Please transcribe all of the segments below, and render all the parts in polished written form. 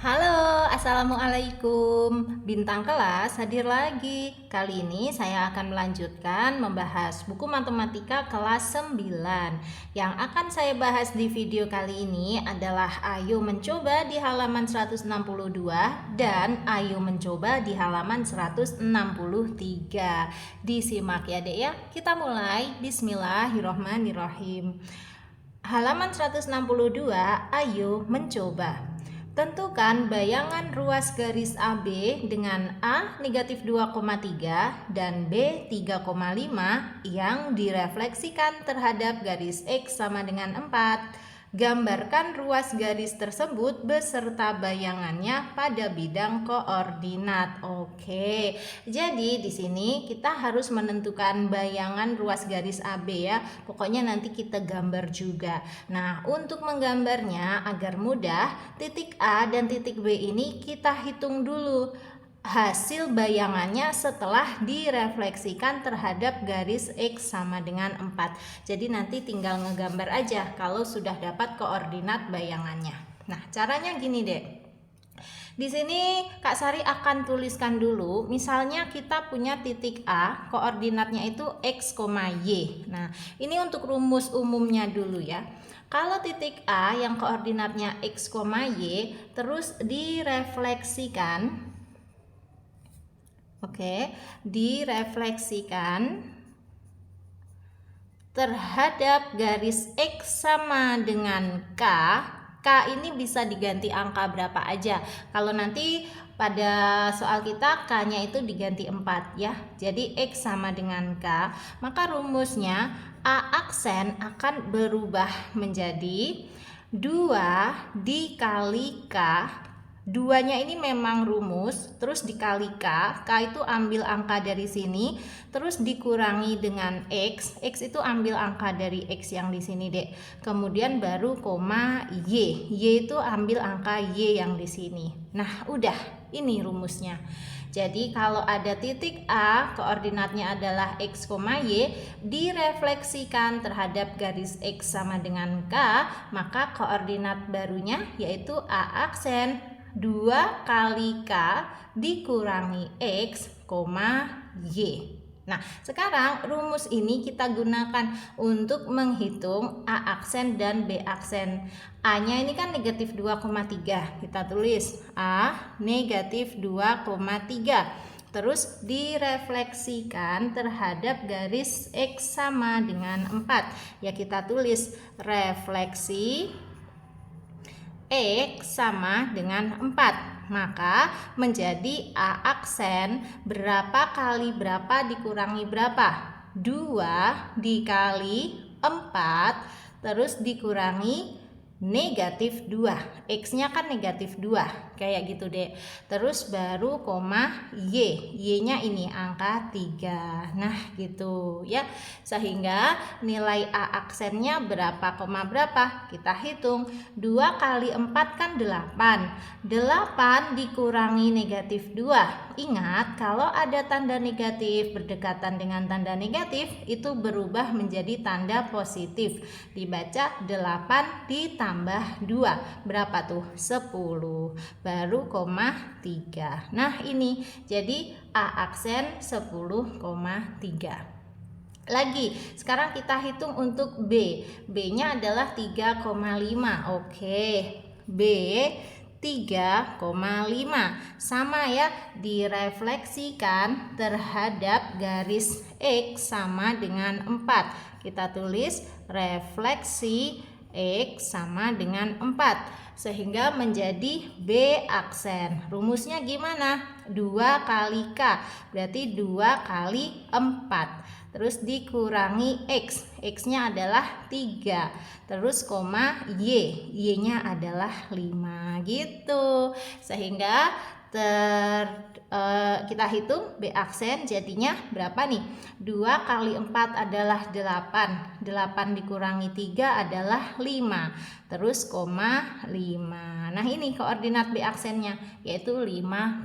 Halo, Assalamualaikum. Bintang kelas hadir lagi. Kali ini saya akan melanjutkan membahas buku matematika kelas 9. Yang akan saya bahas di video kali ini adalah Ayo Mencoba di halaman 162 dan Ayo Mencoba di halaman 163. Disimak ya, Dek ya. Kita mulai. Bismillahirrohmanirrohim. Halaman 162, Ayo Mencoba. Tentukan bayangan ruas garis AB dengan A negatif 2,3 dan B 3,5 yang direfleksikan terhadap garis X sama dengan 4. Gambarkan ruas garis tersebut beserta bayangannya pada bidang koordinat. Oke, jadi di sini kita harus menentukan bayangan ruas garis AB ya. Pokoknya nanti kita gambar juga. Nah, untuk menggambarnya agar mudah, titik A dan titik B ini kita hitung dulu hasil bayangannya setelah direfleksikan terhadap garis X sama dengan 4. Jadi nanti tinggal ngegambar aja kalau sudah dapat koordinat bayangannya. Nah, caranya gini deh. Di sini Kak Sari akan tuliskan dulu, misalnya kita punya titik A, koordinatnya itu X, Y. Nah, ini untuk rumus umumnya dulu ya. Kalau titik A yang koordinatnya X, Y, terus direfleksikan, direfleksikan terhadap garis X sama dengan K. K ini bisa diganti angka berapa aja. Kalau nanti pada soal kita K-nya itu diganti 4 ya. Jadi X sama dengan K, maka rumusnya A aksen akan berubah menjadi 2 dikali K. Duanya ini memang rumus, terus dikali K itu ambil angka dari sini, terus dikurangi dengan X itu ambil angka dari X yang di sini dek. Kemudian baru koma Y itu ambil angka Y yang di sini. Nah udah, ini rumusnya. Jadi kalau ada titik A, koordinatnya adalah X, Y, direfleksikan terhadap garis X sama dengan K, maka koordinat barunya yaitu A aksen 2 kali K dikurangi X, Y. Nah, sekarang rumus ini kita gunakan untuk menghitung A aksen dan B aksen. A-nya ini kan negatif 2,3. Kita tulis A negatif 2,3. Terus direfleksikan terhadap garis X sama dengan 4. Ya kita tulis refleksi X sama dengan 4. Maka menjadi A aksen berapa kali berapa dikurangi berapa? 2 dikali 4 terus dikurangi negatif 2. X-nya kan negatif 2. Kayak gitu deh. Terus baru koma Y. Y-nya ini angka 3. Nah gitu ya. Sehingga nilai A aksennya berapa koma berapa? Kita hitung. 2 kali 4 kan 8. 8 dikurangi negatif 2. Ingat kalau ada tanda negatif berdekatan dengan tanda negatif itu berubah menjadi tanda positif. Dibaca 8 ditambah 2. Berapa tuh? 10. Baru koma 3. Nah ini jadi A aksen 10,3. Lagi, sekarang kita hitung untuk B. B-nya adalah 3,5. Oke. B 3,5 sama ya, direfleksikan terhadap garis X sama dengan 4. Kita tulis refleksi X sama dengan 4 sehingga menjadi B aksen. Rumusnya gimana? 2 kali K berarti 2 kali 4 terus dikurangi X. X-nya adalah 3. Terus koma Y. Y-nya adalah 5 gitu. Sehingga kita hitung B aksen jadinya berapa nih? 2 kali 4 adalah 8. 8 dikurangi 3 adalah 5. Terus koma 5. Nah ini koordinat B aksennya yaitu 5,5.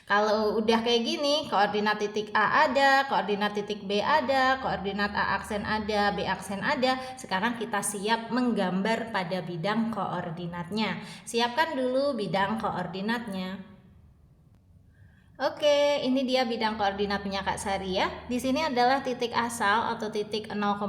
Kalau udah kayak gini, koordinat titik A ada, koordinat titik B ada, koordinat A aksen ada, B aksen ada. Sekarang kita siap menggambar pada bidang koordinatnya. Siapkan dulu bidang koordinatnya. Oke, ini dia bidang koordinatnya Kak Sari ya. Di sini adalah titik asal atau titik 0,0.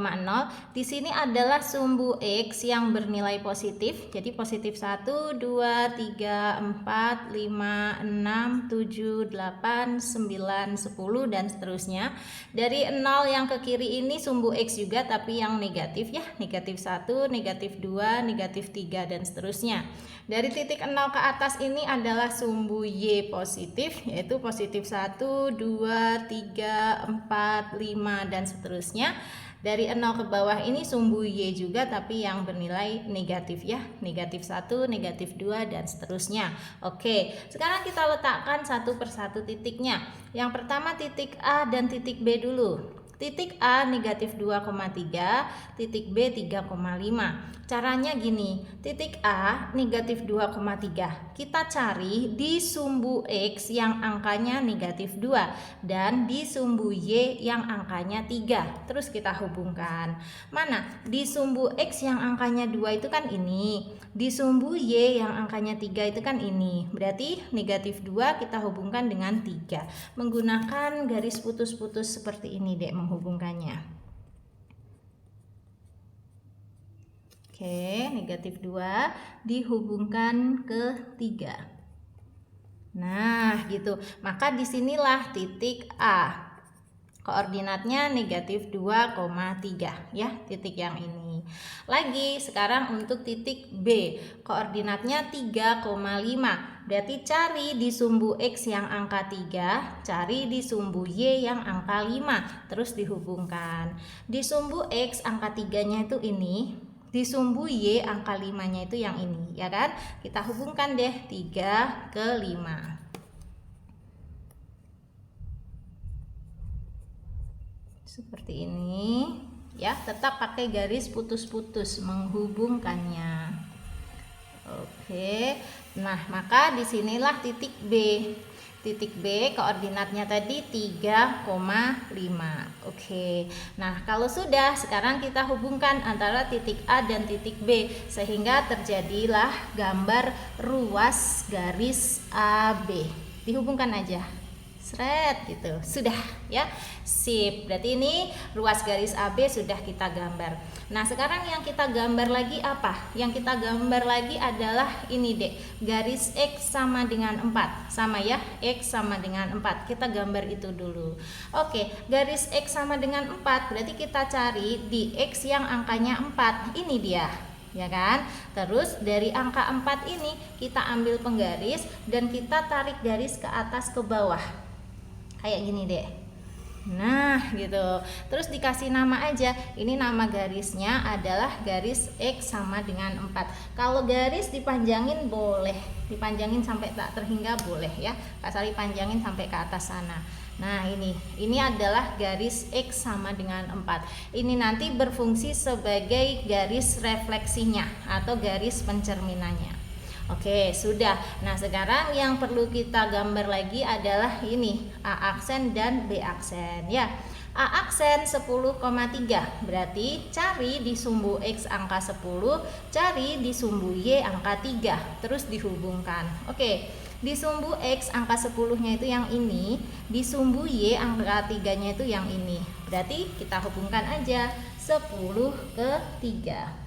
Di sini adalah sumbu X yang bernilai positif. Jadi positif 1, 2, 3, 4, 5, 6, 7, 8, 9, 10 dan seterusnya. Dari 0 yang ke kiri ini sumbu X juga tapi yang negatif ya. Negatif 1, negatif 2, negatif 3 dan seterusnya. Dari titik 0 ke atas ini adalah sumbu Y positif, yaitu positif 1, 2, 3, 4, 5 dan seterusnya. Dari 0 ke bawah ini sumbu Y juga tapi yang bernilai negatif ya. Negatif 1, negatif 2 dan seterusnya. Oke, sekarang kita letakkan satu persatu titiknya. Yang pertama titik A dan titik B dulu. Titik A negatif 2,3, titik B 3,5. Caranya gini, titik A negatif 2,3. Kita cari di sumbu X yang angkanya negatif 2 dan di sumbu Y yang angkanya 3. Terus kita hubungkan. Mana? Di sumbu X yang angkanya 2 itu kan ini. Di sumbu Y yang angkanya 3 itu kan ini. Berarti negatif 2 kita hubungkan dengan 3. Menggunakan garis putus-putus seperti ini dek menghubungkannya. Oke, negatif 2 dihubungkan ke 3. Nah, gitu. Maka disinilah titik A. Koordinatnya negatif 2,3 ya, titik yang ini. Lagi sekarang untuk titik B, koordinatnya 3,5. Berarti cari di sumbu X yang angka 3, cari di sumbu Y yang angka 5, terus dihubungkan. Di sumbu X angka 3-nya itu ini, di sumbu Y angka 5-nya itu yang ini, ya kan? Kita hubungkan deh 3 ke 5. Seperti ini ya, tetap pakai garis putus-putus menghubungkannya. Oke, nah maka disinilah titik B. Titik B koordinatnya tadi 3,5. Oke, nah kalau sudah, sekarang kita hubungkan antara titik A dan titik B sehingga terjadilah gambar ruas garis AB. Dihubungkan aja, seret gitu, sudah ya, sip. Berarti ini ruas garis AB sudah kita gambar. Nah sekarang yang kita gambar lagi apa? Yang kita gambar lagi adalah ini dek, garis X sama dengan 4. Sama ya, X sama dengan 4. Kita gambar itu dulu. Oke, garis X sama dengan 4 berarti kita cari di X yang angkanya 4. Ini dia, ya kan? Terus dari angka 4 ini kita ambil penggaris dan kita tarik garis ke atas ke bawah kayak gini deh. Nah gitu, terus dikasih nama aja. Ini nama garisnya adalah garis X sama dengan 4. Kalau garis dipanjangin boleh, dipanjangin sampai tak terhingga boleh ya, Kak Sari panjangin sampai ke atas sana. Nah ini adalah garis X sama dengan 4. Ini nanti berfungsi sebagai garis refleksinya atau garis pencerminannya. Oke, sudah. Nah, sekarang yang perlu kita gambar lagi adalah ini, A aksen dan B aksen ya. A aksen 10,3. Berarti cari di sumbu X angka 10, cari di sumbu Y angka 3, terus dihubungkan. Oke. Di sumbu X angka 10-nya itu yang ini, di sumbu Y angka 3-nya itu yang ini. Berarti kita hubungkan aja 10 ke 3.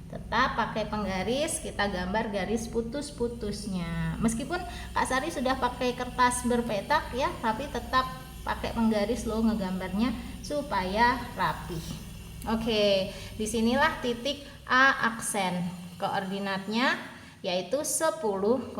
Tetap pakai penggaris, kita gambar garis putus-putusnya. Meskipun Kak Sari sudah pakai kertas berpetak ya, tapi tetap pakai penggaris loh ngegambarnya supaya rapi. Oke, disinilah titik A aksen. Koordinatnya yaitu 10,3.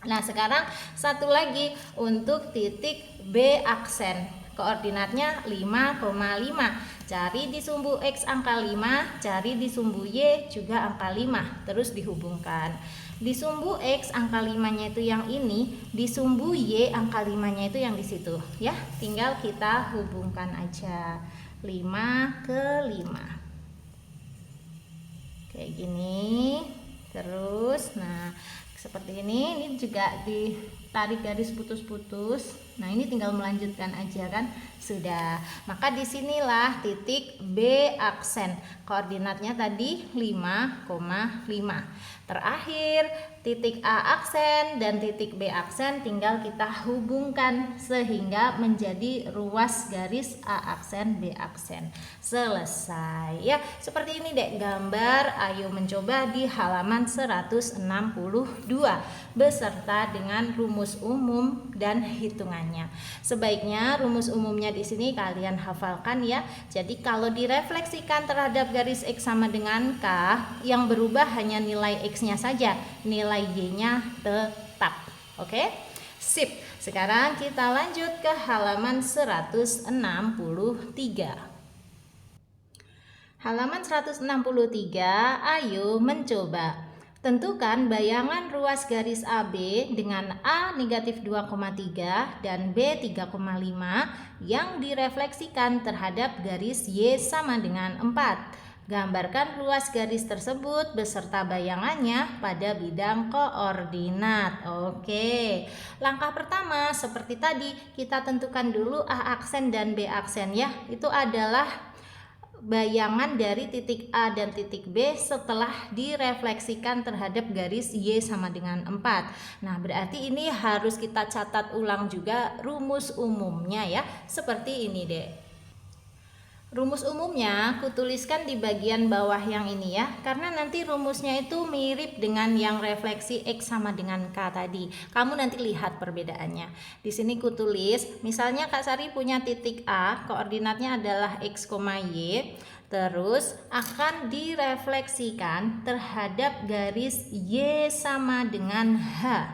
Nah sekarang satu lagi untuk titik B aksen. Koordinatnya 5,5. Cari di sumbu X angka 5, cari di sumbu Y juga angka 5, terus dihubungkan. Di sumbu X angka 5-nya itu yang ini, di sumbu Y angka 5-nya itu yang di situ ya. Tinggal kita hubungkan aja 5 ke 5. Kayak gini. Terus nah Seperti ini juga ditarik garis putus-putus. Nah, ini tinggal melanjutkan aja kan, sudah. Maka disinilah titik B aksen. Koordinatnya tadi 5,5. Terakhir titik A aksen dan titik B aksen tinggal kita hubungkan sehingga menjadi ruas garis A aksen B aksen. Selesai ya. Seperti ini dek gambar. Ayo mencoba di halaman 162 beserta dengan rumus umum dan hitungannya. Sebaiknya rumus umumnya di sini kalian hafalkan ya. Jadi kalau direfleksikan terhadap garis X sama dengan K, yang berubah hanya nilai X-nya saja, nilai Y-nya tetap. Oke? Sip. Sekarang kita lanjut ke halaman 163. Halaman 163, ayo mencoba. Tentukan bayangan ruas garis AB dengan A negatif 2,3 dan B 3,5 yang direfleksikan terhadap garis Y sama dengan 4. Gambarkan ruas garis tersebut beserta bayangannya pada bidang koordinat. Oke, langkah pertama seperti tadi, kita tentukan dulu A aksen dan B aksen ya. Itu adalah bayangan dari titik A dan titik B setelah direfleksikan terhadap garis Y sama dengan 4. Nah, berarti ini harus kita catat ulang juga rumus umumnya ya. Seperti ini deh. Rumus umumnya kutuliskan di bagian bawah yang ini ya, karena nanti rumusnya itu mirip dengan yang refleksi X sama dengan K tadi. Kamu nanti lihat perbedaannya. Di sini kutulis, misalnya Kak Sari punya titik A, koordinatnya adalah X, Y, terus akan direfleksikan terhadap garis Y sama dengan H.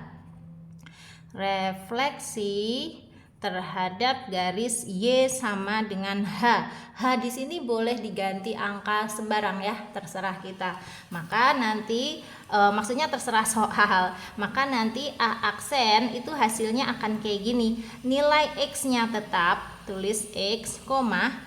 Refleksi terhadap garis Y sama dengan H. H di sini boleh diganti angka sembarang ya, terserah kita. Maka nanti maksudnya terserah soal. Maka nanti A aksen itu hasilnya akan kayak gini. Nilai X-nya tetap, tulis X,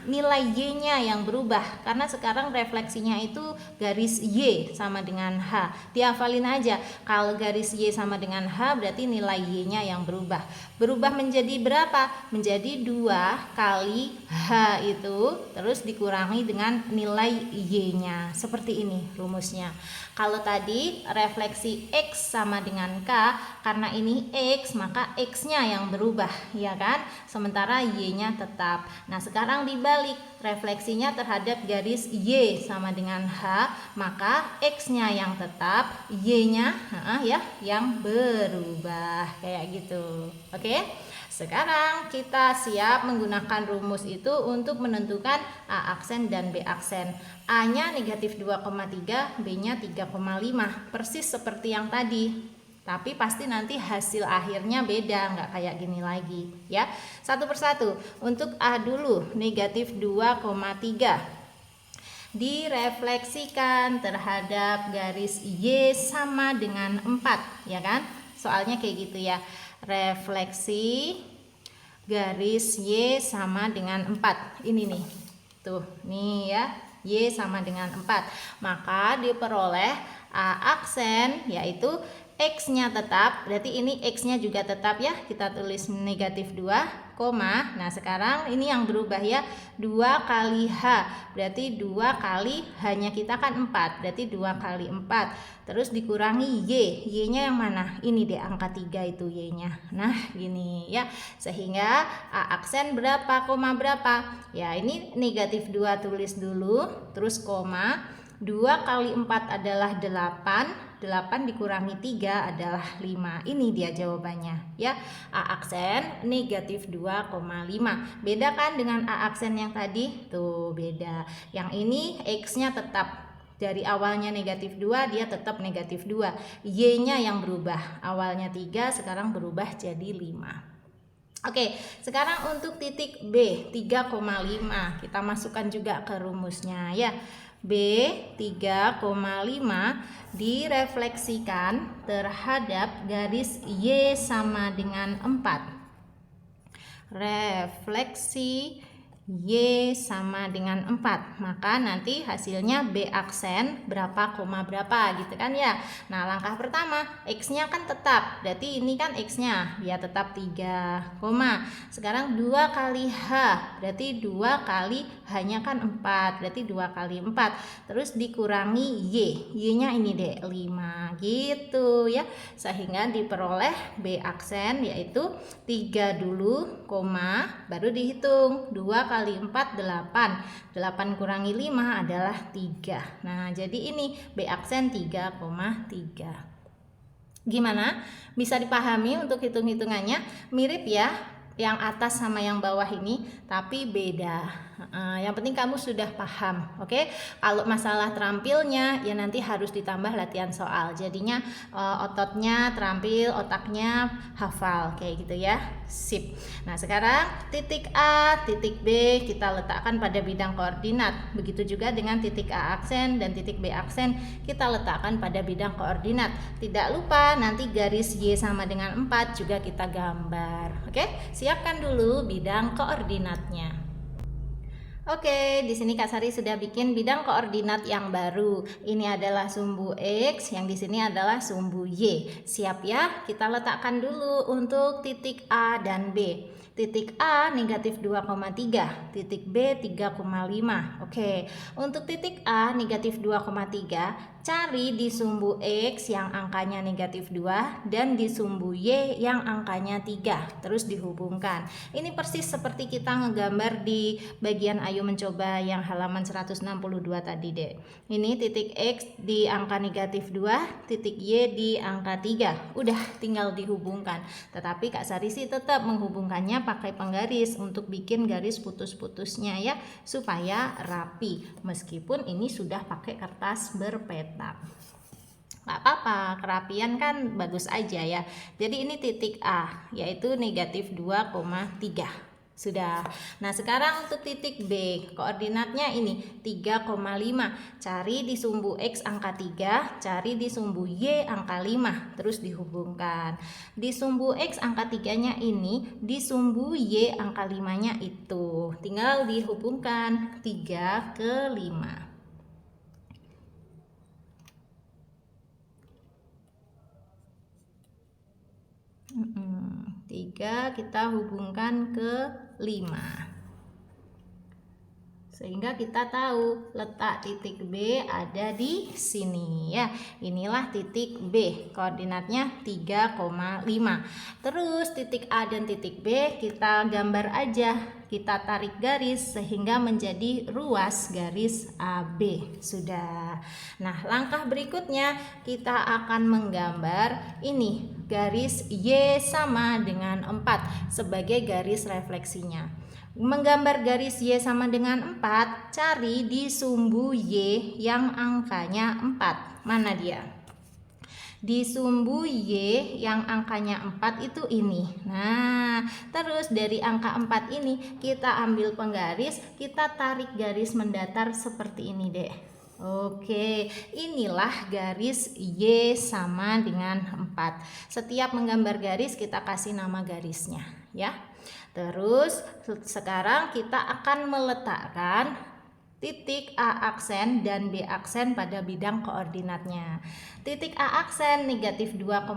nilai Y-nya yang berubah karena sekarang refleksinya itu garis Y sama dengan H. Dihafalin aja, kalau garis Y sama dengan H berarti nilai Y-nya yang berubah. Berubah menjadi berapa? Menjadi 2 kali H itu, terus dikurangi dengan nilai Y-nya. Seperti ini rumusnya. Kalau tadi refleksi X sama dengan K, karena ini X maka X-nya yang berubah, ya kan? Sementara Y-nya tetap. Nah, sekarang dibalik, refleksinya terhadap garis Y sama dengan H, maka X-nya yang tetap, Y-nya ya yang berubah. Kayak gitu. Oke? Sekarang kita siap menggunakan rumus itu untuk menentukan A aksen dan B aksen. A-nya negatif 2,3, B-nya 3,5. Persis seperti yang tadi. Tapi pasti nanti hasil akhirnya beda, nggak kayak gini lagi ya. Satu persatu. Untuk A dulu, negatif 2,3. Direfleksikan terhadap garis Y sama dengan 4, ya kan? Soalnya kayak gitu ya. Refleksi garis Y sama dengan 4. Ini nih. Tuh, nih ya. Y sama dengan 4. Maka diperoleh A aksen yaitu X-nya tetap, berarti ini X-nya juga tetap ya. Kita tulis negatif 2, nah sekarang ini yang berubah ya, 2 kali H, berarti 2 kali H-nya kita kan 4, berarti 2 kali 4, terus dikurangi Y, Y-nya yang mana? Ini deh angka 3 itu Y-nya. Nah gini ya, sehingga A aksen berapa, koma berapa? Ya ini negatif 2 tulis dulu, terus koma, 2 kali 4 adalah 8, 8 dikurangi 3 adalah 5. Ini dia jawabannya ya. A aksen negatif 2,5. Beda kan dengan A aksen yang tadi? Tuh beda. Yang ini X-nya tetap. Dari awalnya negatif 2 dia tetap negatif 2. Y-nya yang berubah. Awalnya 3 sekarang berubah jadi 5. Oke, sekarang untuk titik B 3,5 kita masukkan juga ke rumusnya ya. B 3,5 direfleksikan terhadap garis Y sama dengan 4. Refleksi Y sama dengan 4, maka nanti hasilnya B aksen berapa koma berapa gitu kan ya. Nah langkah pertama X-nya kan tetap, berarti ini kan X-nya ya tetap 3, sekarang 2 kali H, berarti 2 kali H-nya kan 4, berarti 2 kali 4, terus dikurangi Y-nya ini deh 5 gitu ya, sehingga diperoleh B aksen yaitu 3 dulu, baru dihitung 2 kali 4 8 kurangi 5 adalah 3. Nah jadi ini B aksen 3,3. Gimana? Bisa dipahami untuk hitung-hitungannya? Mirip ya yang atas sama yang bawah ini, tapi beda. Yang penting kamu sudah paham, oke? Kalau masalah terampilnya ya nanti harus ditambah latihan soal. Jadinya ototnya terampil, otaknya hafal kayak gitu ya. Sip. Nah, sekarang titik A, titik B kita letakkan pada bidang koordinat. Begitu juga dengan titik A aksen dan titik B aksen kita letakkan pada bidang koordinat. Tidak lupa nanti garis Y sama dengan 4 juga kita gambar. Oke? Siapkan dulu bidang koordinatnya. Oke, di sini Kak Sari sudah bikin bidang koordinat yang baru. Ini adalah sumbu X, yang di sini adalah sumbu Y. Siap ya? Kita letakkan dulu untuk titik A dan B. Titik A negatif 2,3, titik B 3,5. Oke, untuk titik A negatif 2,3, cari di sumbu X yang angkanya negatif 2 dan di sumbu Y yang angkanya 3, terus dihubungkan. Ini persis seperti kita ngegambar di bagian ayo mencoba yang halaman 162 tadi deh. Ini titik X di angka negatif 2, titik Y di angka 3. Udah tinggal dihubungkan. Tetapi Kak Sari sih tetap menghubungkannya pakai penggaris untuk bikin garis putus-putusnya ya, supaya rapi. Meskipun ini sudah pakai kertas berpeta. Nggak apa-apa, kerapian kan bagus aja ya. Jadi ini titik A, yaitu negatif 2,3. Sudah. Nah sekarang untuk titik B, koordinatnya ini 3,5. Cari di sumbu X angka 3, cari di sumbu Y angka 5, terus dihubungkan. Di sumbu X angka 3-nya ini, di sumbu Y angka 5-nya itu. Tinggal dihubungkan 3 ke 5. 3 kita hubungkan ke 5, sehingga kita tahu letak titik B ada di sini ya. Inilah titik B, koordinatnya 3,5. Terus titik A dan titik B kita gambar aja, kita tarik garis sehingga menjadi ruas garis AB. Sudah. Nah, langkah berikutnya kita akan menggambar ini garis Y sama dengan 4 sebagai garis refleksinya. Menggambar garis Y sama dengan 4, cari di sumbu Y yang angkanya 4. Mana dia? Di sumbu Y yang angkanya 4 itu ini. Nah, terus dari angka 4 ini kita ambil penggaris, kita tarik garis mendatar seperti ini deh. Oke, inilah garis Y sama dengan 4. Setiap menggambar garis kita kasih nama garisnya ya. Terus sekarang kita akan meletakkan titik A aksen dan B aksen pada bidang koordinatnya. Titik A aksen negatif 2,5,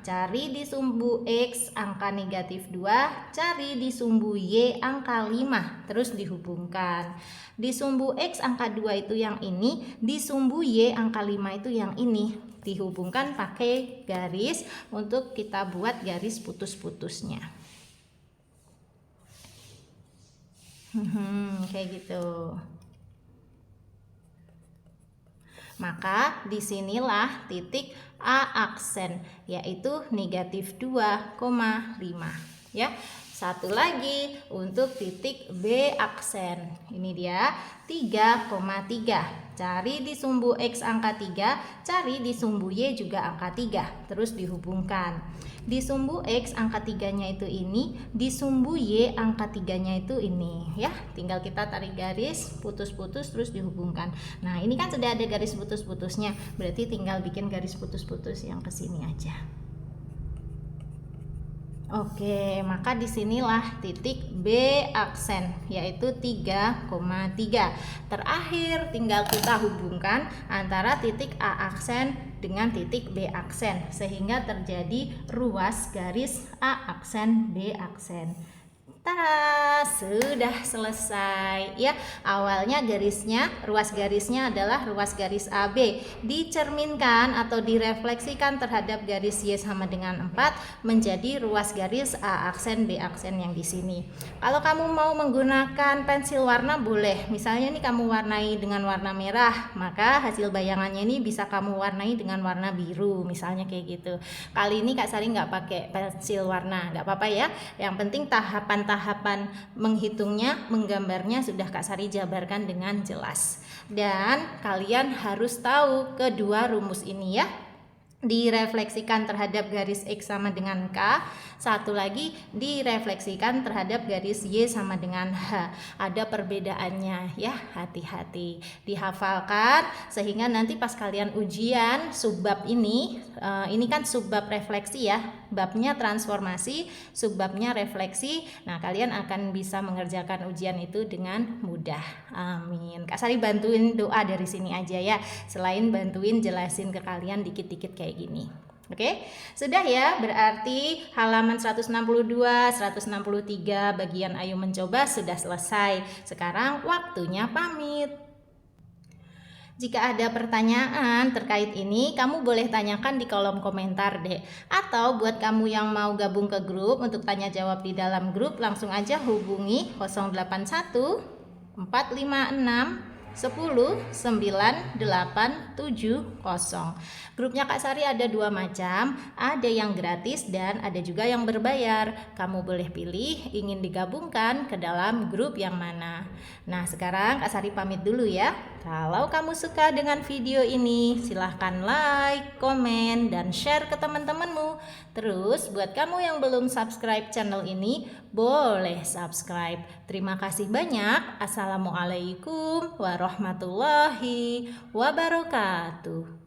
cari di sumbu X angka negatif 2, cari di sumbu Y angka 5, terus dihubungkan. Di sumbu X angka 2 itu yang ini, di sumbu Y angka 5 itu yang ini. Dihubungkan pakai garis untuk kita buat garis putus-putusnya. Kayak gitu. Maka disinilah titik A aksen, yaitu negatif 2,5 ya. Satu lagi untuk titik B aksen, ini dia 3,3. Cari di sumbu X angka 3, cari di sumbu Y juga angka 3, terus dihubungkan. Di sumbu X angka 3-nya itu ini, di sumbu Y angka 3-nya itu ini ya. Tinggal kita tarik garis putus-putus terus dihubungkan. Nah, ini kan sudah ada garis putus-putusnya, berarti tinggal bikin garis putus-putus yang ke sini aja. Oke, maka disinilah titik B aksen, yaitu 3,3. Terakhir tinggal kita hubungkan antara titik A aksen dengan titik B aksen, sehingga terjadi ruas garis A aksen B aksen. Tada, sudah selesai ya. Awalnya ruas garisnya adalah ruas garis AB, dicerminkan atau direfleksikan terhadap garis Y sama dengan 4 menjadi ruas garis A aksen B aksen yang di sini. Kalau kamu mau menggunakan pensil warna boleh. Misalnya ini kamu warnai dengan warna merah, maka hasil bayangannya ini bisa kamu warnai dengan warna biru, misalnya kayak gitu. Kali ini Kak Sari nggak pakai pensil warna, nggak apa-apa ya. Yang penting tahapan menghitungnya, menggambarnya sudah Kak Sari jabarkan dengan jelas. Dan kalian harus tahu kedua rumus ini ya. Direfleksikan terhadap garis X sama dengan K, satu lagi direfleksikan terhadap garis Y sama dengan H. Ada perbedaannya ya, hati-hati dihafalkan sehingga nanti pas kalian ujian subbab ini kan subbab refleksi ya, babnya transformasi, subbabnya refleksi. Nah, kalian akan bisa mengerjakan ujian itu dengan mudah. Amin. Kak Sari bantuin doa dari sini aja ya, selain bantuin jelasin ke kalian dikit-dikit kayak gini. Oke, sudah ya, berarti halaman 162, 163 bagian Ayo Mencoba sudah selesai. Sekarang waktunya pamit. Jika ada pertanyaan terkait ini, kamu boleh tanyakan di kolom komentar deh. Atau buat kamu yang mau gabung ke grup untuk tanya jawab di dalam grup, langsung aja hubungi 081 456 10 9 8 7 0. Grupnya Kak Sari ada dua macam, ada yang gratis dan ada juga yang berbayar. Kamu boleh pilih ingin digabungkan ke dalam grup yang mana. Nah, sekarang Kak Sari pamit dulu ya. Kalau kamu suka dengan video ini, silahkan like, komen, dan share ke teman-temanmu. Terus buat kamu yang belum subscribe channel ini, boleh subscribe. Terima kasih banyak. Assalamualaikum warahmatullahi wabarakatuh.